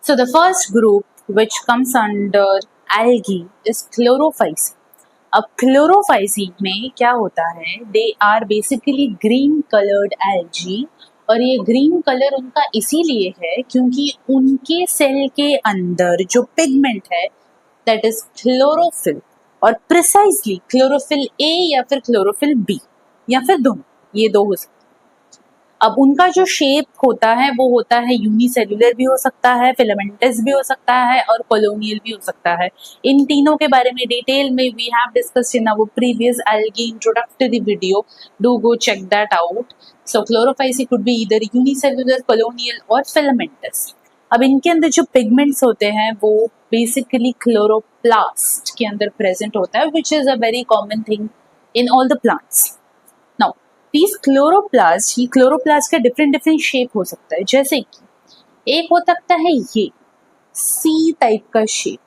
So the first group which comes under algae is chlorophyceae. अब chlorophyceae में क्या होता है, they are basically green coloured algae, और ये ग्रीन कलर उनका इसीलिए है क्योंकि उनके सेल के अंदर जो पिगमेंट है दैट इज क्लोरोफिल, और प्रिसाइजली क्लोरोफिल ए या फिर क्लोरोफिल बी या फिर दोनों, ये दो हो सकते हैं। अब उनका जो शेप होता है वो होता है यूनिसेल्युलर भी हो सकता है, फिलामेंटस भी हो सकता है और कॉलोनियल भी हो सकता है। इन तीनों के बारे में डिटेल में we have discussed in our previous algae introductory video. Do go check that out. So chlorophyceae could be either unicellular, colonial और filamentous. अब इनके अंदर जो पिगमेंट्स होते हैं वो बेसिकली क्लोरोप्लास्ट के अंदर प्रेजेंट होता है, which is a very common thing in all the plants. Now these chloroplast, ये क्लोरोप्लास्ट का डिफरेंट शेप हो सकता है, जैसे कि एक हो सकता है ये सी टाइप का शेप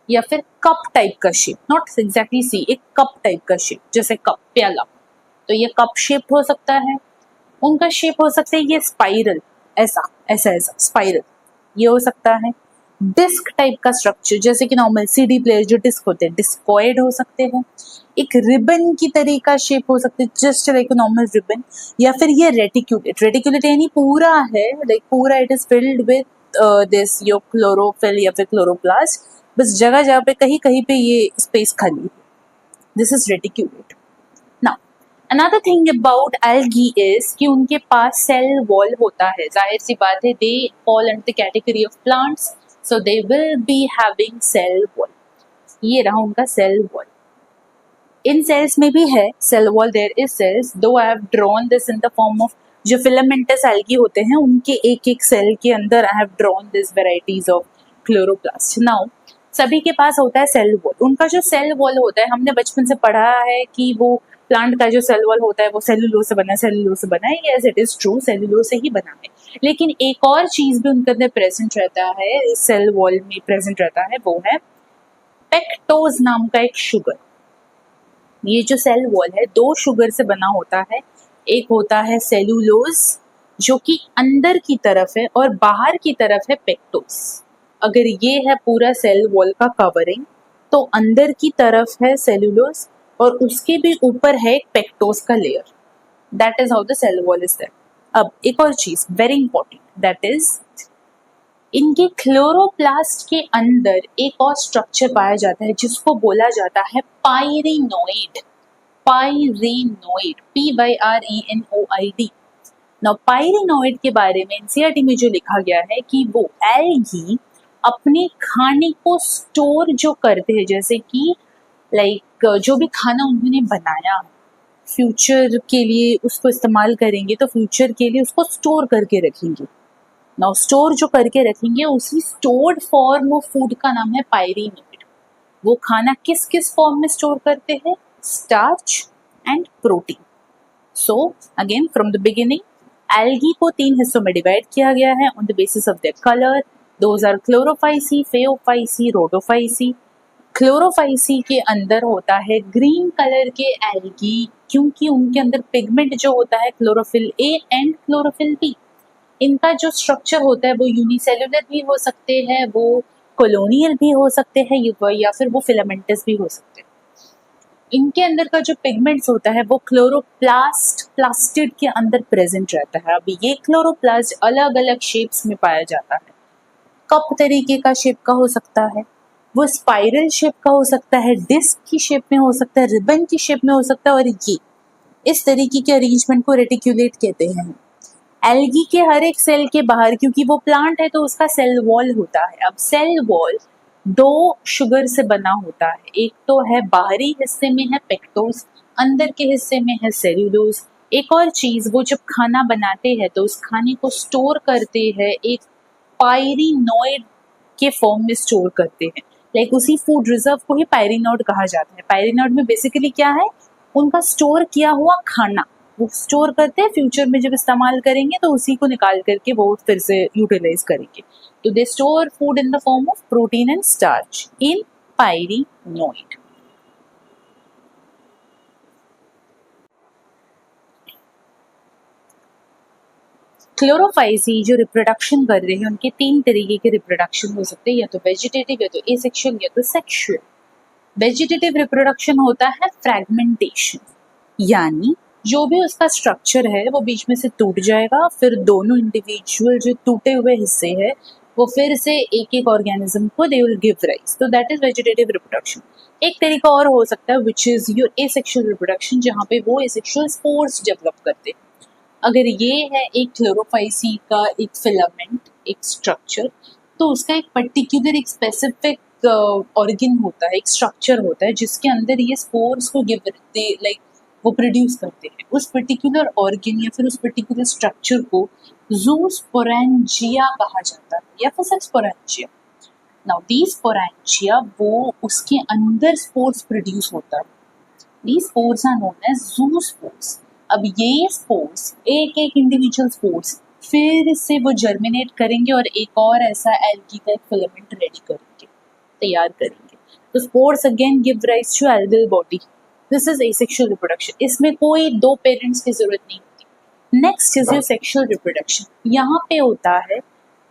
या फिर कप टाइप का शेप, नॉट एग्जैक्टली सी, एक कप टाइप का शेप, जैसे कप प्याला, तो ये कप शेप हो सकता है। उनका शेप हो सकता है ये स्पाइरल, ऐसा ऐसा ऐसा स्पाइरल, ये हो सकता है। डिस्क टाइप का स्ट्रक्चर, जैसे कि नॉर्मल सीडी प्लेयर जो डिस्क होते हैं, डिस्कॉइड हो सकते हैं। एक रिबन की तरह का शेप हो सकता है, जस्ट लाइक नॉर्मल रिबन, या फिर ये रेटिक्यूलेट, रेटिक्यूलेट यानी पूरा है, लाइक पूरा it is filled with this your chlorophyll या फिर क्लोरोप्लास्ट, बस जगह जगह पे कहीं कहीं पे ये स्पेस खाली है, this is reticulate. Now another thing about algae is कि उनके पास सेल वॉल होता है, जाहिर सी बात है, they fall under the category of plants, so they will be having cell wall. ये रहा उनका सेल वॉल। इन सेल्स में भी है cell wall, there is cells, though I have drawn this in the form of जो filamentous algae होते हैं उनके एक एक सेल के अंदर I have drawn this varieties of chloroplast. Now सभी के पास होता है सेल वॉल। उनका जो सेल वॉल होता है, हमने बचपन से पढ़ा है कि वो प्लांट का जो सेल वॉल होता है वो सेलुलोज से बना है, सेलुलोज से बना है, yes it is true, cellulose से ही बना है। लेकिन एक और चीज भी उनके अंदर प्रेजेंट रहता है, सेल वॉल में प्रेजेंट रहता है, वो है पेक्टोज नाम का एक शुगर। ये जो सेल वॉल है दो शुगर से बना होता है, एक होता है सेलुलोज जो कि अंदर की तरफ है और बाहर की तरफ है पेक्टोज। अगर ये है पूरा सेल वॉल का कवरिंग, तो अंदर की तरफ है सेलुलोज और उसके भी ऊपर है एक पेक्टोज का layer, that is how the cell wall is there. अब एक और चीज वेरी इंपॉर्टेंट, दैट इज इनके क्लोरोप्लास्ट के अंदर एक और स्ट्रक्चर पाया जाता है जिसको बोला जाता है पायरिनोइड। पायरिनोइड, PYRENOID। नाउ पायरिनोइड के बारे में एनसीईआरटी में जो लिखा गया है कि वो एल्गी अपने खाने को स्टोर जो करते हैं, जैसे कि लाइक जो भी खाना उन्होंने बनाया फ्यूचर के लिए उसको इस्तेमाल करेंगे, तो फ्यूचर के लिए उसको स्टोर करके रखेंगे। नाउ स्टोर जो करके रखेंगे उसी स्टोर्ड फॉर्म ऑफ फूड का नाम है पायरिनोइड। वो खाना किस किस फॉर्म में स्टोर करते हैं? Starch and protein. So again from the beginning algae को तीन हिस्सों में डिवाइड किया गया है on the basis of their colour, those are Chlorophyceae, Phaeophyceae, Rhodophyceae. Chlorophyceae के अंदर होता है ग्रीन कलर के एल्गी, क्योंकि उनके अंदर पिगमेंट जो होता है chlorophyll A and chlorophyll B. इनका जो स्ट्रक्चर होता है वो यूनिसेल्युलर भी हो सकते हैं, वो कॉलोनियल भी हो सकते हैं, या फिर वो फिलामेंटस भी हो सकते हैं। इनके अंदर का जो पिगमेंट्स होता है वो क्लोरोप्लास्ट, प्लास्टिड के अंदर प्रेजेंट रहता है। अब ये क्लोरोप्लास्ट अलग अलग शेप्स में पाया जाता है, कप तरीके का शेप का हो सकता है, वो स्पाइरल शेप का हो सकता है, डिस्क की शेप में हो सकता है, रिबन की शेप में हो सकता है, और ये इस तरीके के अरेंजमेंट को रेटिक्यूलेट कहते हैं। एल्गी के हर एक सेल के बाहर, क्योंकि वो प्लांट है तो उसका सेल वॉल होता है। अब सेल वॉल दो शुगर से बना होता है, एक तो है बाहरी हिस्से में है पेक्टोज, अंदर के हिस्से में है सेल्यूलोज। एक और चीज, वो जब खाना बनाते हैं तो उस खाने को स्टोर करते हैं, एक पायरिनोइड के फॉर्म में स्टोर करते हैं। लाइक उसी फूड रिजर्व को ही पायरिनोइड कहा जाता है। पायरिनोइड में बेसिकली क्या है, उनका स्टोर किया हुआ खाना वो स्टोर करते हैं, फ्यूचर में जब इस्तेमाल करेंगे तो उसी को निकाल करके वो फिर से यूटिलाइज करेंगे। तो they store food in the form of protein and starch in pyrenoid. Chlorophyceae जो रिप्रोडक्शन कर रहे हैं उनके 3 तरीके के रिप्रोडक्शन हो सकते हैं, या तो वेजिटेटिव, या तो एसेक्सुअल, या तो सेक्सुअल। वेजिटेटिव रिप्रोडक्शन होता है फ्रैगमेंटेशन, यानी जो भी उसका स्ट्रक्चर है वो बीच में से टूट जाएगा, फिर दोनों इंडिविजुअल जो टूटे हुए हिस्से हैं वो फिर से एक एक ऑर्गेनिज्म को दे विल गिव राइज, तो दैट इज वेजिटेटिव रिप्रोडक्शन। एक तरीका और हो सकता है which is your asexual reproduction, जहाँ पे वो एसेक्सुअल स्पोर्स डेवलप करते हैं। अगर ये है एक क्लोरोफाइसी का एक फिलामेंट, एक स्ट्रक्चर, तो उसका एक पर्टिकुलर एक स्पेसिफिक ऑर्गन होता है, एक स्ट्रक्चर होता है जिसके अंदर ये स्पोर्स को गिव दे लाइक वो प्रोड्यूस करते हैं। उस पर्टिकुलर ऑर्गन या फिर उस पर्टिकुलर स्ट्रक्चर को ज़ूस्पोरेंजिया कहा जाता है, या फिर सिर्फ स्पोरेंजिया। नाउ दीज स्पोरेंजिया वो उसके अंदर स्पोर्स प्रोड्यूस होता है। These spores are known as zoospores. अब ये स्पोर्स एक एक इंडिविजुअल स्पोर्स फिर से वो जर्मिनेट करेंगे और एक और ऐसा एल्गी का एक फिलामेंट रेडी करेंगे, तैयार करेंगे। तो spores again give rise to algal body. This is asexual reproduction. इसमें कोई 2 पेरेंट्स की जरूरत नहीं होती। Next is your sexual reproduction. यहाँ पे होता है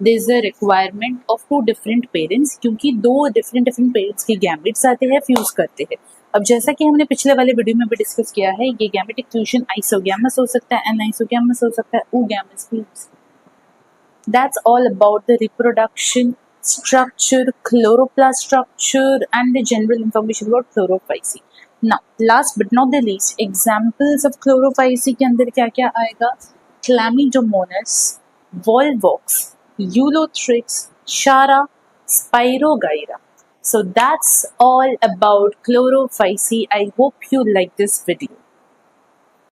there is a requirement of 2 different parents, क्योंकि 2 डिफरेंट पेरेंट्स के गैमेट्स आते हैं, फ्यूज करते हैं। अब जैसा कि हमने पिछले वाले वीडियो में भी डिस्कस किया है, ये गैमेटिक फ्यूजन आइसोगैमस हो सकता है, एनाइसोगैमस हो सकता है, oogamous भी हो सकता है। That's all about the reproduction, structure, chloroplast structure and the general information about chlorophyceae. Now, last but not the least, examples of chlorophyceae के अंदर क्या क्या आएगा? Chlamydomonas, Volvox, Ulothrix, Schara, Spirogyra. So that's all about chlorophyceae. I hope you like this video.